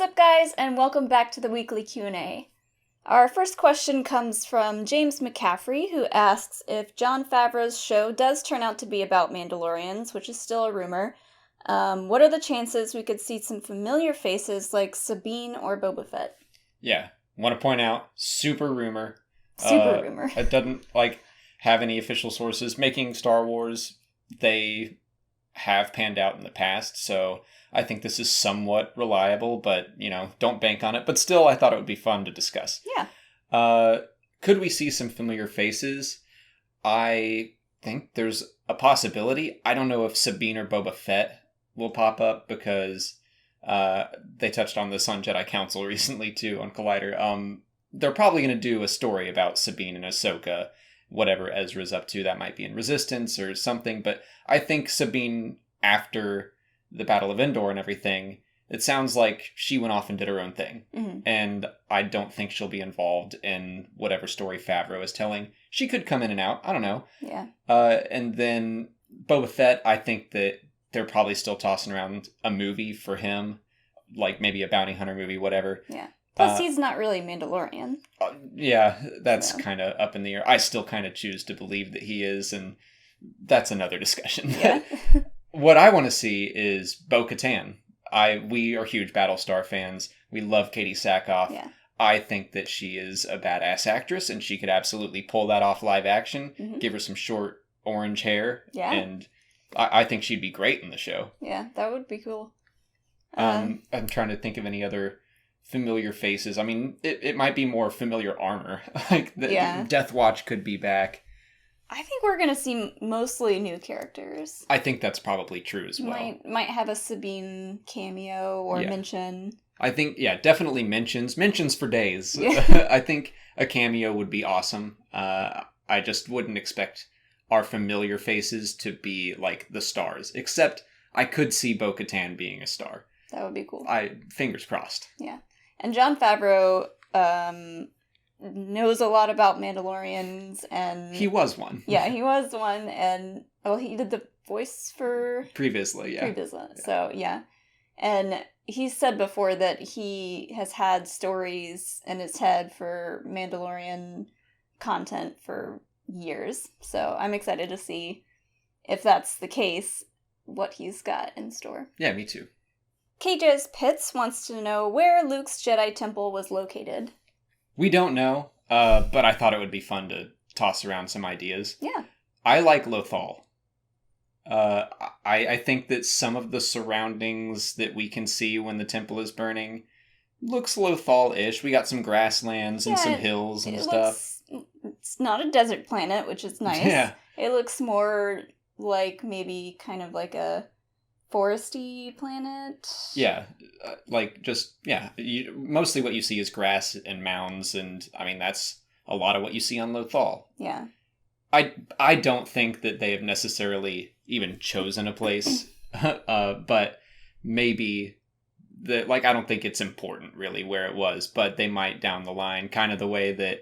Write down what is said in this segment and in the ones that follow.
What's up, guys, and welcome back to the weekly Q&A. Our first question comes from James McCaffrey, who asks if Jon Favreau's show does turn out to be about Mandalorians, which is still a rumor. What are the chances we could see some familiar faces like Sabine or Boba Fett? Yeah, want to point out, super rumor. Super rumor. It doesn't, have any official sources. Making Star Wars, they have panned out in the past, so I think this is somewhat reliable, but, don't bank on it. But still, I thought it would be fun to discuss. Yeah. Could we see some familiar faces? I think there's a possibility. I don't know if Sabine or Boba Fett will pop up because they touched on this on Jedi Council recently, too, on Collider. They're probably going to do a story about Sabine and Ahsoka, whatever Ezra's up to. That might be in Resistance or something. But I think Sabine, after the Battle of Endor and everything, it sounds like she went off and did her own thing. Mm-hmm. And I don't think she'll be involved in whatever story Favreau is telling. She could come in and out. I don't know. Yeah. And then Boba Fett, I think that they're probably still tossing around a movie for him, like maybe a bounty hunter movie, whatever. Yeah. Plus, he's not really Mandalorian. Yeah, that's kind of up in the air. I still kind of choose to believe that he is, and that's another discussion. Yeah. What I want to see is Bo-Katan. We are huge Battlestar fans. We love Katie Sackhoff. Yeah. I think that she is a badass actress, and she could absolutely pull that off live action. Mm-hmm. Give her some short orange hair. Yeah. And I think she'd be great in the show. Yeah, that would be cool. I'm trying to think of any other familiar faces. I mean, it might be more familiar armor. Death Watch could be back. I think we're going to see mostly new characters. I think that's probably true as well. Might have a Sabine cameo or mention. I think, definitely mentions. Mentions for days. Yeah. I think a cameo would be awesome. I just wouldn't expect our familiar faces to be like the stars. Except I could see Bo-Katan being a star. That would be cool. Fingers crossed. Yeah. And Jon Favreau knows a lot about Mandalorians, and he was one. Yeah, he was one, and he did the voice for previously. So yeah, and he said before that he has had stories in his head for Mandalorian content for years. So I'm excited to see if that's the case, what he's got in store. Yeah, me too. KJ's Pitts wants to know where Luke's Jedi temple was located. We don't know, but I thought it would be fun to toss around some ideas. Yeah. I like Lothal. I think that some of the surroundings that we can see when the temple is burning looks Lothal-ish. We got some grasslands and some hills and stuff. It's not a desert planet, which is nice. Yeah. It looks more like maybe kind of like a foresty planet. Yeah, mostly what you see is grass and mounds, and I mean that's a lot of what you see on Lothal. Yeah. I don't think that they have necessarily even chosen a place, but maybe I don't think it's important really where it was, but they might down the line, kind of the way that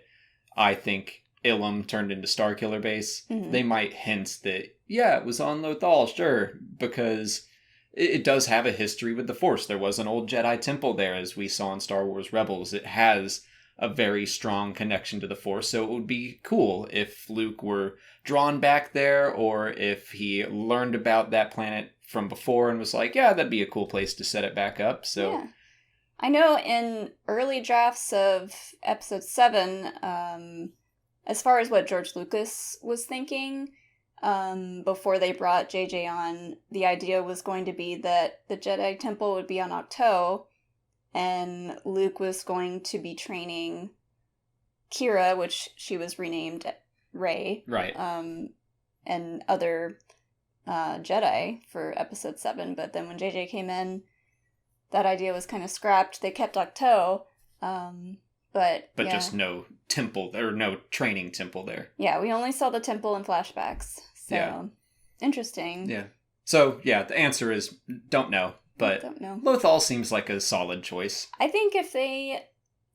I think Ilum turned into Starkiller Base. Mm-hmm. They might hint that it was on Lothal, sure, because it does have a history with the Force. There was an old Jedi temple there, as we saw in Star Wars Rebels. It has a very strong connection to the Force, so it would be cool if Luke were drawn back there, or if he learned about that planet from before and was like, yeah, that'd be a cool place to set it back up. So, yeah. I know in early drafts of Episode 7, as far as what George Lucas was thinking, before they brought JJ on, the idea was going to be that the Jedi Temple would be on Ahch-To, and Luke was going to be training Kira, which she was renamed Rey, right? And other Jedi for Episode 7. But then when JJ came in, that idea was kind of scrapped. They kept Ahch-To, but just no temple or no training temple there. Yeah, we only saw the temple in flashbacks. So, interesting. Yeah. So, the answer is don't know, but don't know. Lothal seems like a solid choice. I think if they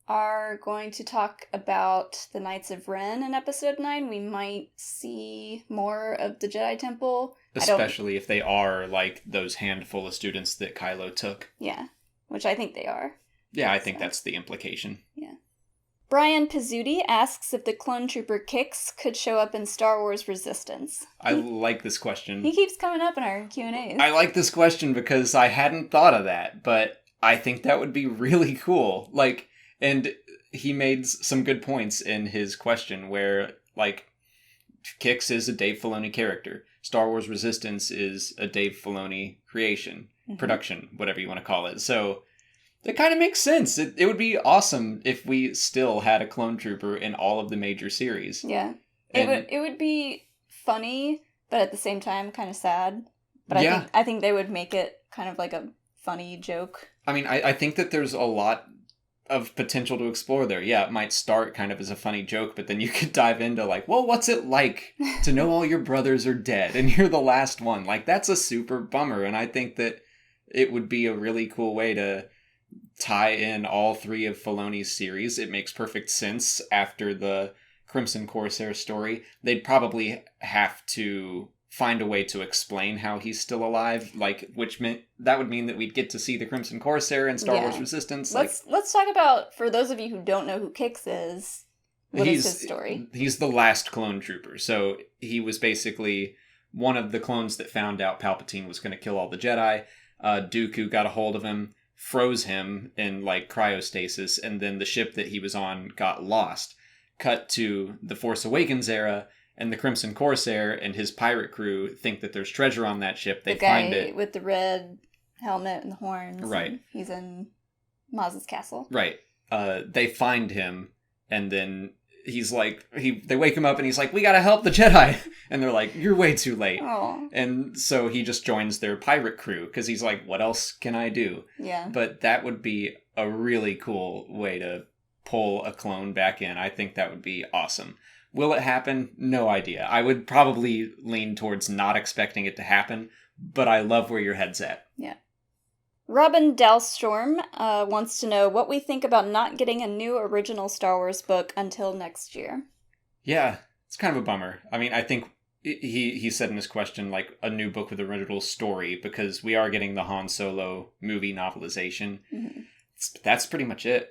are going to talk about the Knights of Ren in Episode 9, we might see more of the Jedi Temple. Especially if they are like those handful of students that Kylo took. Yeah, which I think they are. Yeah, I think that's the implication. Yeah. Brian Pizzuti asks if the clone trooper Kix could show up in Star Wars Resistance. I like this question. He keeps coming up in our Q&As. I like this question because I hadn't thought of that, but I think that would be really cool. Like, and he made some good points in his question where, like, Kix is a Dave Filoni character. Star Wars Resistance is a Dave Filoni creation, production, whatever you want to call it. So it kind of makes sense. It would be awesome if we still had a clone trooper in all of the major series. Yeah. It would be funny, but at the same time kind of sad. But I think they would make it kind of like a funny joke. I mean, I think that there's a lot of potential to explore there. Yeah, it might start kind of as a funny joke, but then you could dive into like, well, what's it like to know all your brothers are dead and you're the last one? Like, that's a super bummer. And I think that it would be a really cool way to tie in all three of Filoni's series. It makes perfect sense after the Crimson Corsair story. They'd probably have to find a way to explain how he's still alive, like, which meant that would mean that we'd get to see the Crimson Corsair in Star Wars Resistance. Let's talk about, for those of you who don't know who Kix is, what is his story? He's the last clone trooper. So he was basically one of the clones that found out Palpatine was going to kill all the Jedi. Dooku got a hold of him, froze him in like cryostasis, and then the ship that he was on got lost. Cut to the Force Awakens era, and the Crimson Corsair and his pirate crew think that there's treasure on that ship. They find it. The guy with the red helmet and the horns. Right. He's in Maz's castle. Right. They find him, and then he's like, they wake him up, and he's like, we gotta help the Jedi. And they're like, you're way too late. Aww. And so he just joins their pirate crew, because he's like, what else can I do? Yeah. But that would be a really cool way to pull a clone back in. I think that would be awesome. Will it happen? No idea. I would probably lean towards not expecting it to happen, but I love where your head's at. Yeah. Robin Dalstorm wants to know what we think about not getting a new original Star Wars book until next year. Yeah, it's kind of a bummer. I mean, I think he said in his question, like, a new book with original story, because we are getting the Han Solo movie novelization. Mm-hmm. That's pretty much it.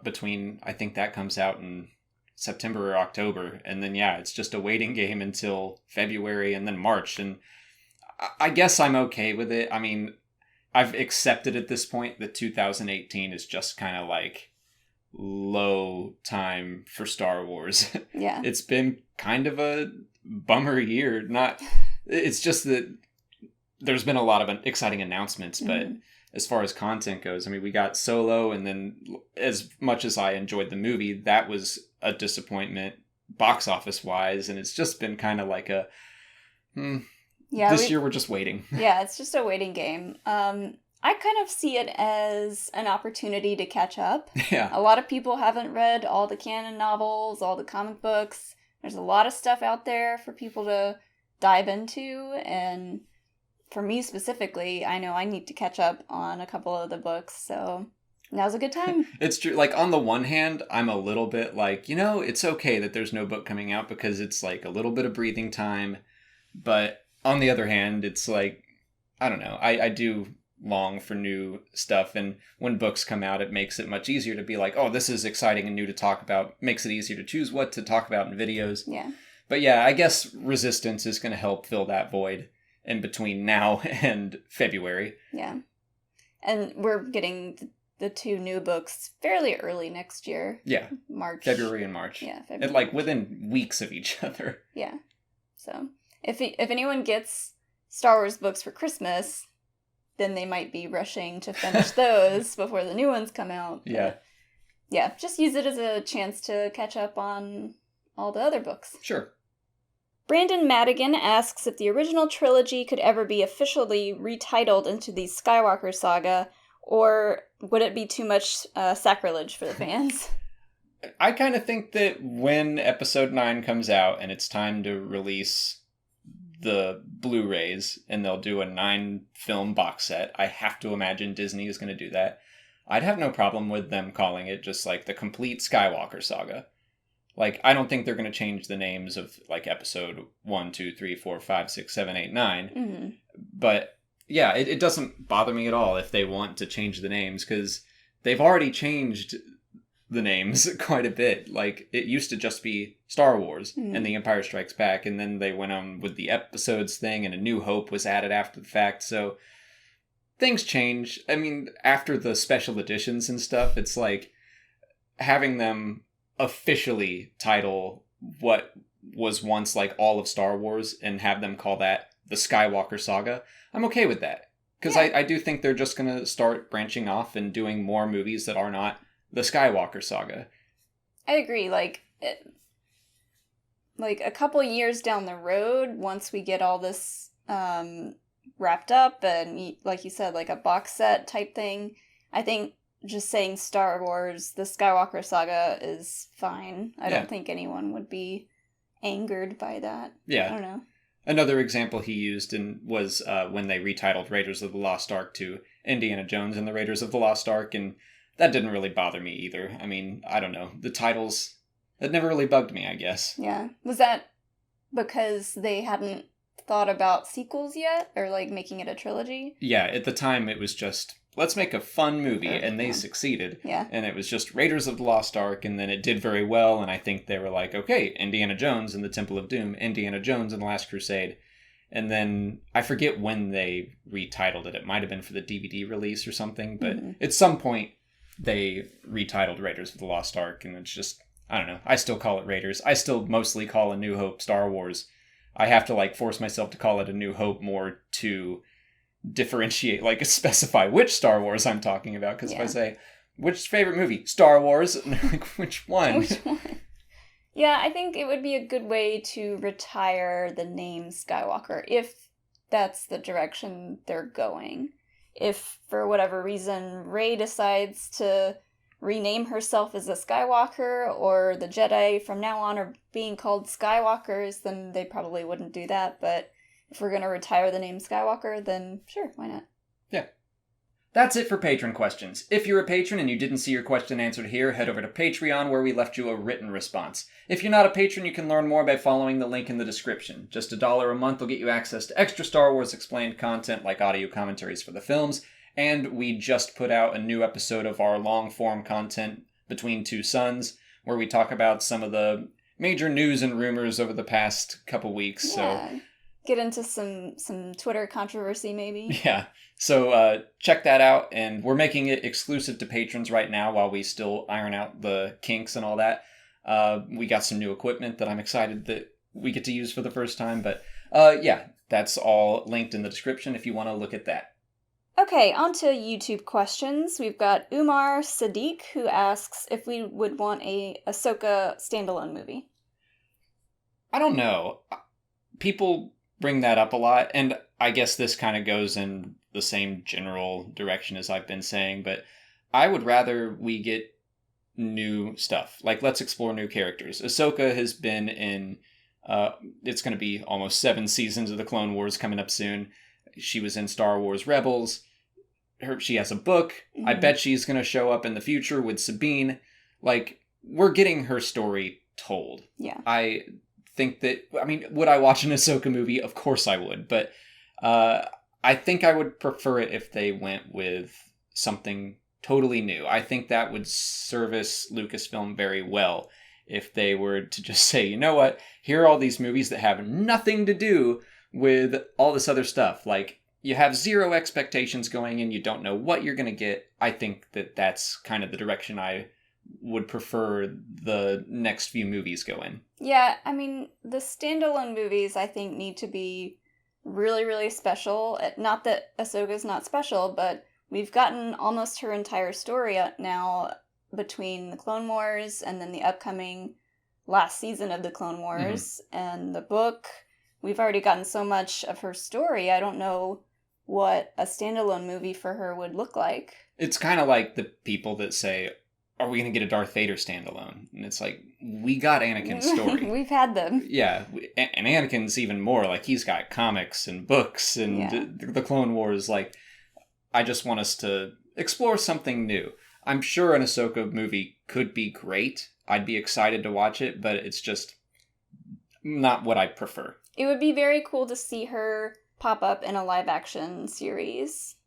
Between, I think that comes out in September or October, and then it's just a waiting game until February and then March, and I guess I'm okay with it. I mean, I've accepted at this point that 2018 is just kind of like low time for Star Wars. Yeah. It's been kind of a bummer year. It's just that there's been a lot of exciting announcements, but as far as content goes, I mean, we got Solo, and then as much as I enjoyed the movie, that was a disappointment box office wise, and it's just been kind of like a this year we're just waiting. Yeah, it's just a waiting game. I kind of see it as an opportunity to catch up. Yeah. A lot of people haven't read all the canon novels, all the comic books. There's a lot of stuff out there for people to dive into, and for me specifically, I know I need to catch up on a couple of the books, so now's a good time. It's true. Like, on the one hand, I'm a little bit like, it's okay that there's no book coming out because it's like a little bit of breathing time. But on the other hand, it's like, I don't know. I do long for new stuff. And when books come out, it makes it much easier to be like, oh, this is exciting and new to talk about. Makes it easier to choose what to talk about in videos. Yeah. But yeah, I guess Resistance is going to help fill that void in between now and February. Yeah. And we're getting the two new books fairly early next year. Yeah. March. February and March. Yeah, February. And like within weeks of each other. Yeah. So if anyone gets Star Wars books for Christmas, then they might be rushing to finish those before the new ones come out. But yeah, just use it as a chance to catch up on all the other books. Sure. Brandon Madigan asks if the original trilogy could ever be officially retitled into the Skywalker saga, or would it be too much sacrilege for the fans? I kind of think that when Episode 9 comes out and it's time to release the Blu-rays and they'll do a 9-film box set, I have to imagine Disney is going to do that. I'd have no problem with them calling it just like the complete Skywalker saga. Like, I don't think they're going to change the names of, like, episode 1, 2, 3, 4, 5, 6, 7, 8, 9. Mm-hmm. But, yeah, it doesn't bother me at all if they want to change the names, because they've already changed the names quite a bit. Like, it used to just be Star Wars and The Empire Strikes Back, and then they went on with the episodes thing, and A New Hope was added after the fact, so things change. I mean, after the special editions and stuff, it's like having them officially title what was once like all of Star Wars and have them call that the Skywalker Saga. I'm okay with that. Because I do think they're just going to start branching off and doing more movies that are not the Skywalker Saga. I agree. Like a couple years down the road, once we get all this wrapped up and, like you said, like a box set type thing, I think just saying Star Wars, the Skywalker Saga is fine. I don't think anyone would be angered by that. Yeah. I don't know. Another example he used was when they retitled Raiders of the Lost Ark to Indiana Jones and the Raiders of the Lost Ark, and that didn't really bother me either. I mean, I don't know. The titles, that never really bugged me, I guess. Yeah. Was that because they hadn't thought about sequels yet? Or, like, making it a trilogy? Yeah, at the time it was just, let's make a fun movie, and they succeeded. Yeah. And it was just Raiders of the Lost Ark, and then it did very well, and I think they were like, okay, Indiana Jones and the Temple of Doom, Indiana Jones and the Last Crusade. And then, I forget when they retitled it. It might have been for the DVD release or something, but at some point, they retitled Raiders of the Lost Ark, and it's just, I don't know. I still call it Raiders. I still mostly call A New Hope Star Wars. I have to, like, force myself to call it A New Hope more to differentiate, like, specify which Star Wars I'm talking about, because if I say, which favorite movie? Star Wars? And they're like, which one? Which one? Yeah, I think it would be a good way to retire the name Skywalker, if that's the direction they're going. If, for whatever reason, Rey decides to rename herself as a Skywalker, or the Jedi from now on are being called Skywalkers, then they probably wouldn't do that, but if we're going to retire the name Skywalker, then sure, why not? Yeah. That's it for patron questions. If you're a patron and you didn't see your question answered here, head over to Patreon where we left you a written response. If you're not a patron, you can learn more by following the link in the description. Just $1 a month will get you access to extra Star Wars Explained content like audio commentaries for the films, and we just put out a new episode of our long-form content, Between Two Suns, where we talk about some of the major news and rumors over the past couple weeks. Yeah. So get into some Twitter controversy, maybe. Yeah. So check that out, and we're making it exclusive to patrons right now while we still iron out the kinks and all that. We got some new equipment that I'm excited that we get to use for the first time, but yeah, that's all linked in the description if you want to look at that. Okay, on to YouTube questions. We've got Umar Sadiq, who asks if we would want a Ahsoka standalone movie. I don't know. People bring that up a lot, and I guess this kind of goes in the same general direction as I've been saying, but I would rather we get new stuff. Like, let's explore new characters. Ahsoka has been in, it's going to be almost 7 seasons of the Clone Wars coming up soon. She was in Star Wars Rebels. She has a book. Mm-hmm. I bet she's going to show up in the future with Sabine. Like, we're getting her story told. Yeah. I think that, I mean, would I watch an Ahsoka movie? Of course I would, but I think I would prefer it if they went with something totally new. I think that would service Lucasfilm very well if they were to just say, you know what, here are all these movies that have nothing to do with all this other stuff. Like, you have zero expectations going in, you don't know what you're going to get. I think that that's kind of the direction I would prefer the next few movies go in. Yeah, I mean, the standalone movies, I think, need to be really, really special. Not that Ahsoka's not special, but we've gotten almost her entire story now between the Clone Wars and then the upcoming last season of the Clone Wars and the book. We've already gotten so much of her story. I don't know what a standalone movie for her would look like. It's kind of like the people that say, are we going to get a Darth Vader standalone? And it's like, we got Anakin's story. We've had them. Yeah, and Anakin's even more. Like, he's got comics and books and the Clone Wars. Like, I just want us to explore something new. I'm sure an Ahsoka movie could be great. I'd be excited to watch it, but it's just not what I prefer. It would be very cool to see her pop up in a live-action series.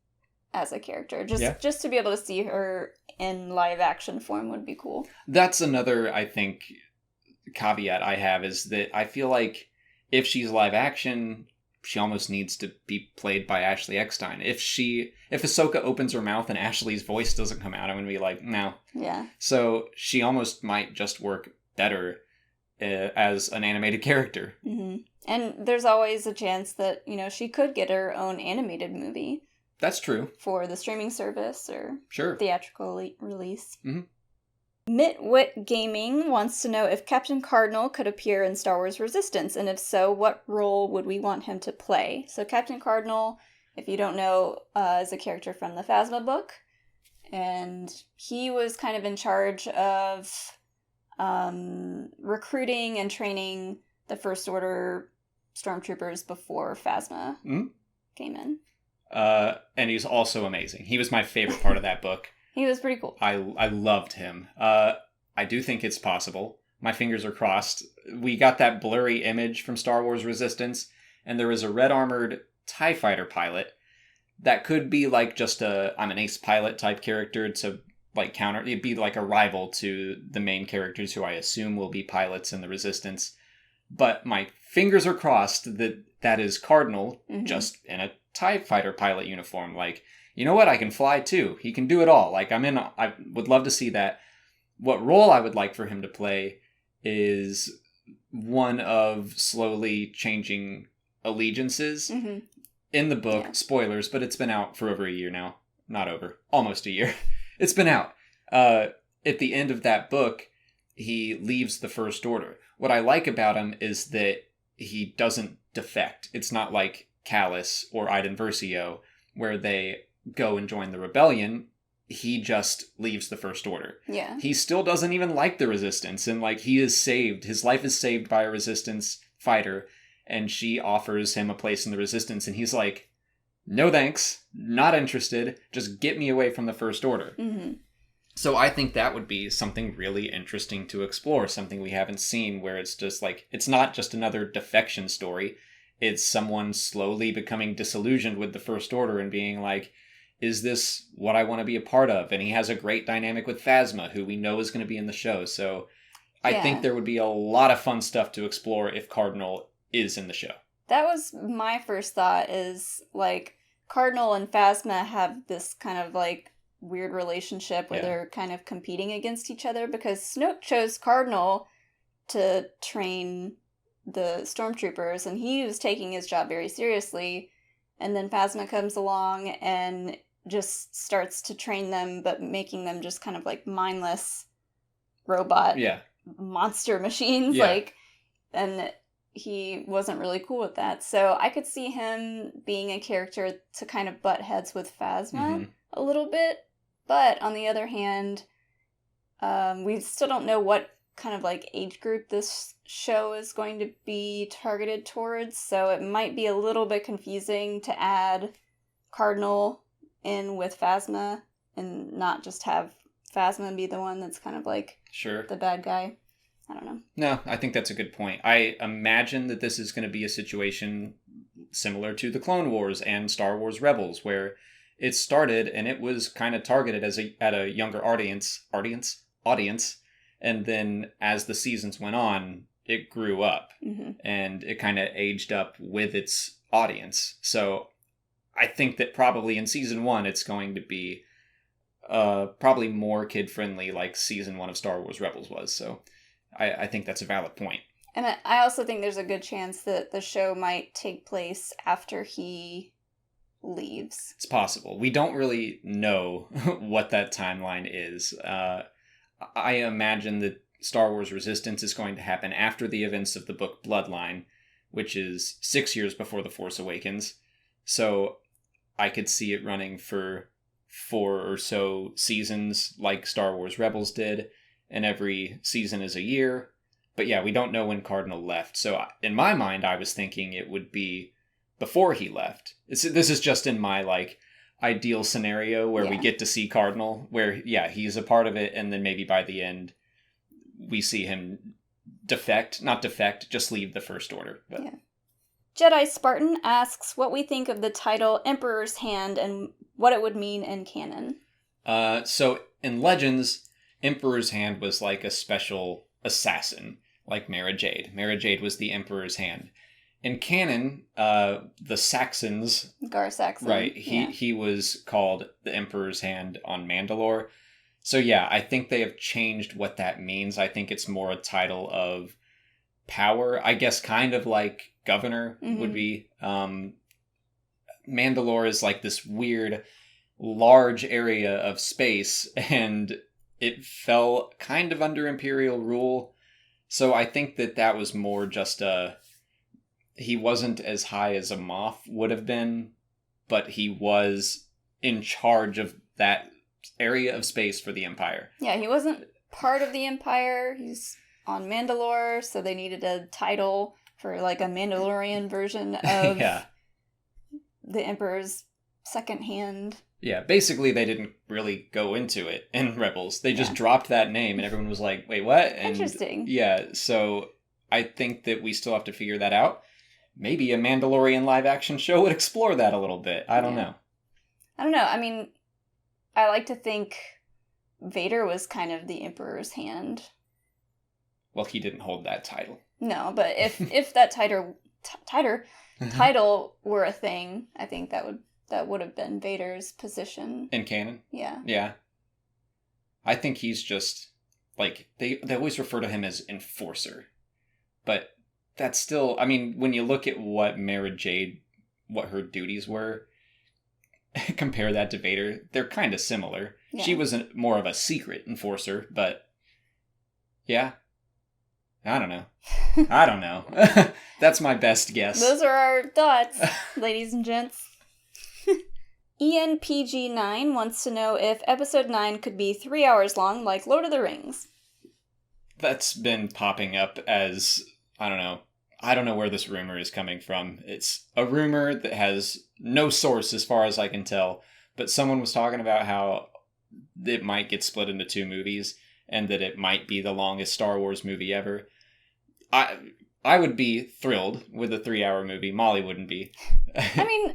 as a character. Just to be able to see her in live action form would be cool. That's another, I think, caveat I have, is that I feel like if she's live action, she almost needs to be played by Ashley Eckstein. If Ahsoka opens her mouth and Ashley's voice doesn't come out, I'm going to be like, no. Yeah. So she almost might just work better as an animated character. Mm-hmm. And there's always a chance that, she could get her own animated movie. That's true. For the streaming service or sure. theatrical release. Mm-hmm. Mitwit Gaming wants to know if Captain Cardinal could appear in Star Wars Resistance, and if so, what role would we want him to play? So Captain Cardinal, if you don't know, is a character from the Phasma book, and he was kind of in charge of recruiting and training the First Order stormtroopers before Phasma came in. And he's also amazing. He was my favorite part of that book. He was pretty cool. I loved him. I do think it's possible. My fingers are crossed. We got that blurry image from Star Wars Resistance, and there was a red-armored TIE fighter pilot that could be like just I'm an ace pilot type character to like counter. It'd be like a rival to the main characters who I assume will be pilots in the Resistance. But my fingers are crossed that is Cardinal, just in a TIE fighter pilot uniform. Like, you know what? I can fly too. He can do it all. Like, I would love to see that. What role I would like for him to play is one of slowly changing allegiances. Mm-hmm. In the book, spoilers, but it's been out for over a year now. Not over. Almost a year. It's been out. At the end of that book, he leaves the First Order. What I like about him is that he doesn't defect. It's not like Callus or Iden Versio, where they go and join the rebellion. He just leaves the First Order. Yeah. He still doesn't even like the Resistance, and like he is saved. His life is saved by a Resistance fighter, and she offers him a place in the Resistance, and he's like, no thanks, not interested, just get me away from the First Order. Mm-hmm. So I think that would be something really interesting to explore, something we haven't seen, where it's just like, it's not just another defection story, it's someone slowly becoming disillusioned with the First Order and being like, is this what I want to be a part of? And he has a great dynamic with Phasma, who we know is going to be in the show. So I think there would be a lot of fun stuff to explore if Cardinal is in the show. That was my first thought, is like Cardinal and Phasma have this kind of like weird relationship where they're kind of competing against each other, because Snoke chose Cardinal to train the stormtroopers and he was taking his job very seriously, and then Phasma comes along and just starts to train them, but making them just kind of like mindless robot monster machines. And he wasn't really cool with that. So I could see him being a character to kind of butt heads with Phasma a little bit. But on the other hand, we still don't know what kind of like age group this show is going to be targeted towards. So it might be a little bit confusing to add Cardinal in with Phasma and not just have Phasma be the one that's kind of like the bad guy. I don't know. No, I think that's a good point. I imagine that this is going to be a situation similar to the Clone Wars and Star Wars Rebels, where it started and it was kind of targeted at a younger audience, and then as the seasons went on, it grew up and it kind of aged up with its audience. So I think that probably in season 1, it's going to be probably more kid-friendly like season 1 of Star Wars Rebels was. So I think that's a valid point. And I also think there's a good chance that the show might take place after he leaves. It's possible. We don't really know what that timeline is. I imagine that Star Wars Resistance is going to happen after the events of the book Bloodline, which is 6 years before The Force Awakens. So I could see it running for 4 or so seasons like Star Wars Rebels did, and every season is a year. But yeah, we don't know when Cardinal left. So in my mind, I was thinking it would be before he left. This is just in my like ideal scenario where we get to see Cardinal, where he's a part of it, and then maybe by the end we see him just leave the First Order. But Jedi Spartan asks what we think of the title Emperor's Hand and what it would mean in canon. So in Legends, Emperor's Hand was like a special assassin, like Mara Jade. Mara Jade was the Emperor's Hand. In canon, the Saxons... Gar Saxon. Right. He was called the Emperor's Hand on Mandalore. So yeah, I think they have changed what that means. I think it's more a title of power. I guess kind of like governor would be. Mandalore is like this weird, large area of space, and it fell kind of under Imperial rule. So I think that was more just he wasn't as high as a Moff would have been, but he was in charge of that area of space for the Empire. Yeah, he wasn't part of the Empire. He's on Mandalore, so they needed a title for like a Mandalorian version of the Emperor's second hand. Yeah, basically they didn't really go into it in Rebels. They just dropped that name and everyone was like, wait, what? And interesting. Yeah, so I think that we still have to figure that out. Maybe a Mandalorian live action show would explore that a little bit. I don't know. I mean, I like to think Vader was kind of the Emperor's hand. Well, he didn't hold that title. No, but if that title were a thing, I think that would have been Vader's position. In canon? Yeah. Yeah. I think he's just, like, they always refer to him as Enforcer. But that's still, I mean, when you look at what Mara Jade, what her duties were, compare that to Vader, they're kind of similar. Yeah. She was more of a secret enforcer, but yeah. I don't know. That's my best guess. Those are our thoughts, ladies and gents. ENPG9 wants to know if Episode 9 could be 3 hours long like Lord of the Rings. That's been popping up as, I don't know where this rumor is coming from. It's a rumor that has no source as far as I can tell, but someone was talking about how it might get split into 2 movies and that it might be the longest Star Wars movie ever. I would be thrilled with a 3-hour movie. Molly wouldn't be. I mean,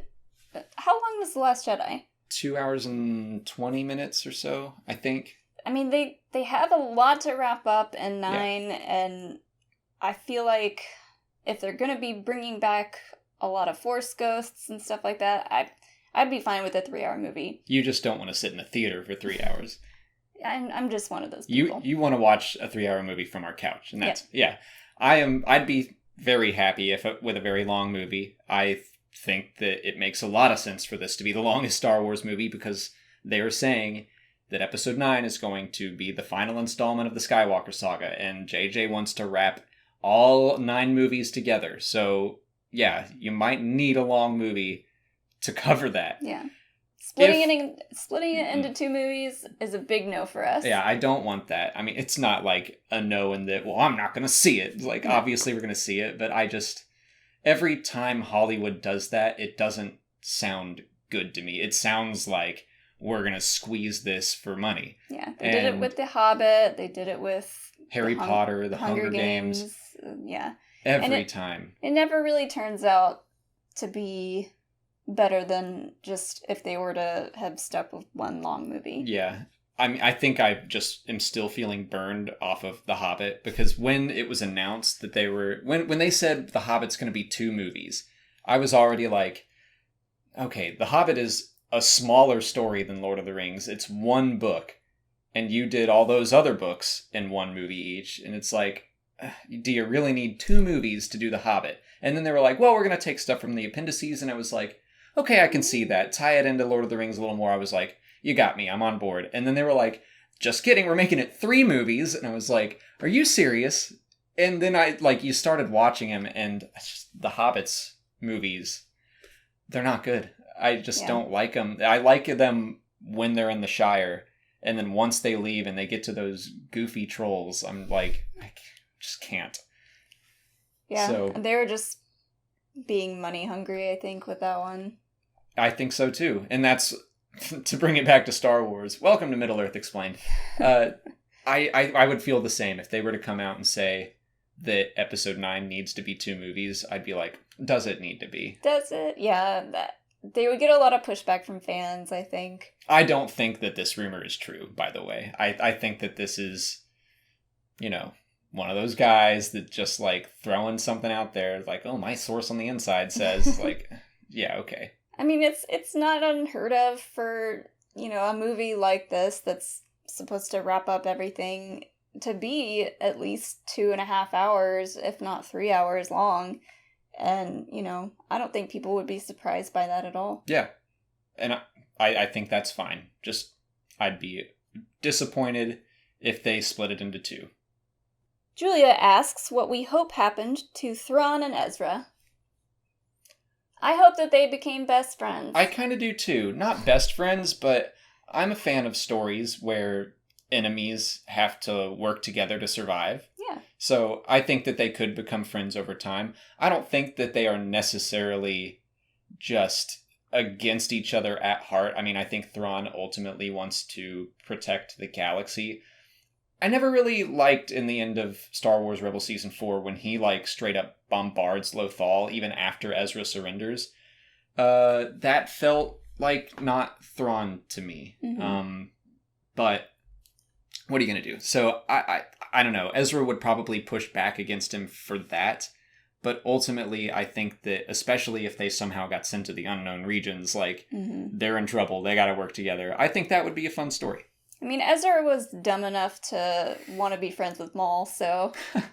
how long was The Last Jedi? 2 hours and 20 minutes or so, I think. I mean, they have a lot to wrap up in 9, and I feel like if they're going to be bringing back a lot of Force ghosts and stuff like that, I'd be fine with a 3-hour movie. You just don't want to sit in a theater for 3 hours. I'm just one of those people. You want to watch a 3-hour movie from our couch, and that's I'd be very happy with a very long movie. I think that it makes a lot of sense for this to be the longest Star Wars movie because they are saying that Episode 9 is going to be the final installment of the Skywalker saga, and JJ wants to wrap all 9 movies together. So, yeah, you might need a long movie to cover that. Yeah. Splitting it into 2 movies is a big no for us. Yeah, I don't want that. I mean, it's not like a no in that, well, I'm not going to see it. Like, obviously we're going to see it, but every time Hollywood does that, it doesn't sound good to me. It sounds like we're going to squeeze this for money. Yeah, they did it with The Hobbit. They did it with Harry Potter, the Hunger Games. Yeah. Every time. It never really turns out to be better than just if they were to have stuck with one long movie. Yeah. I mean, I think I just am still feeling burned off of The Hobbit because when it was announced that when they said The Hobbit's going to be 2 movies, I was already like, okay, The Hobbit is a smaller story than Lord of the Rings. It's 1 book, and you did all those other books in 1 movie each, and it's like, do you really need 2 movies to do The Hobbit? And then they were like, well, we're going to take stuff from the appendices, and I was like, okay, I can see that. Tie it into Lord of the Rings a little more. I was like, you got me. I'm on board. And then they were like, just kidding. We're making it 3 movies. And I was like, are you serious? And then you started watching them, and the Hobbit's movies, they're not good. I just don't like them. I like them when they're in the Shire. And then once they leave and they get to those goofy trolls, I'm like, I just can't. Yeah. So, they were just being money hungry, I think, with that one. I think so too. And that's to bring it back to Star Wars. Welcome to Middle Earth Explained. I would feel the same if they were to come out and say that Episode 9 needs to be 2 movies. I'd be like, does it need to be? Does it? Yeah. they would get a lot of pushback from fans, I think. I don't think that this rumor is true, by the way. I think that this is, one of those guys that just, like, throwing something out there, like, oh, my source on the inside says, like, yeah, okay. I mean, it's not unheard of for, a movie like this that's supposed to wrap up everything to be at least 2.5 hours, if not 3 hours long. And, I don't think people would be surprised by that at all. Yeah. And I think that's fine. Just, I'd be disappointed if they split it into two. Julia asks what we hope happened to Thrawn and Ezra. I hope that they became best friends. I kind of do too. Not best friends, but I'm a fan of stories where enemies have to work together to survive. Yeah. So I think that they could become friends over time. I don't think that they are necessarily just against each other at heart. I mean, I think Thrawn ultimately wants to protect the galaxy. I never really liked in the end of Star Wars Rebel Season 4 when he, like, straight up bombards Lothal even after Ezra surrenders. That felt like not Thrawn to me. Mm-hmm. But what are you going to do? So I don't know. Ezra would probably push back against him for that. But ultimately, I think that, especially if they somehow got sent to the unknown regions, like, they're in trouble. They got to work together. I think that would be a fun story. I mean, Ezra was dumb enough to want to be friends with Maul, so... I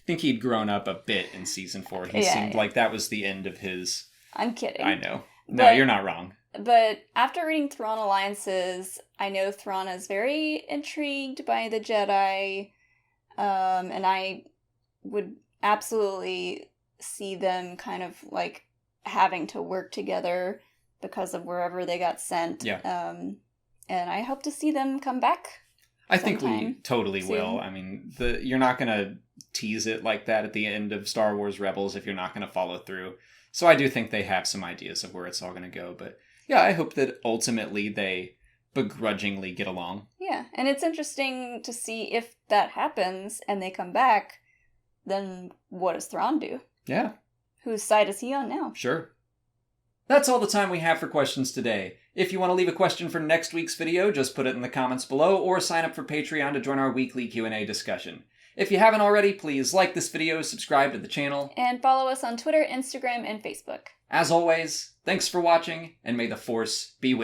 think he'd grown up a bit in Season 4. He seemed like that was the end of his... I'm kidding. I know. No, you're not wrong. But after reading Thrawn Alliances, I know Thrawn is very intrigued by the Jedi, and I would absolutely see them kind of, like, having to work together because of wherever they got sent. Yeah. And I hope to see them come back. I think we totally soon. will. I mean, you're not going to tease it like that at the end of Star Wars Rebels if you're not going to follow through. So I do think they have some ideas of where it's all going to go. But yeah, I hope that ultimately they begrudgingly get along. Yeah, and it's interesting to see if that happens and they come back, then what does Thrawn do? Yeah. Whose side is he on now? Sure. That's all the time we have for questions today. If you want to leave a question for next week's video, just put it in the comments below or sign up for Patreon to join our weekly Q&A discussion. If you haven't already, please like this video, subscribe to the channel, and follow us on Twitter, Instagram, and Facebook. As always, thanks for watching, and may the Force be with you.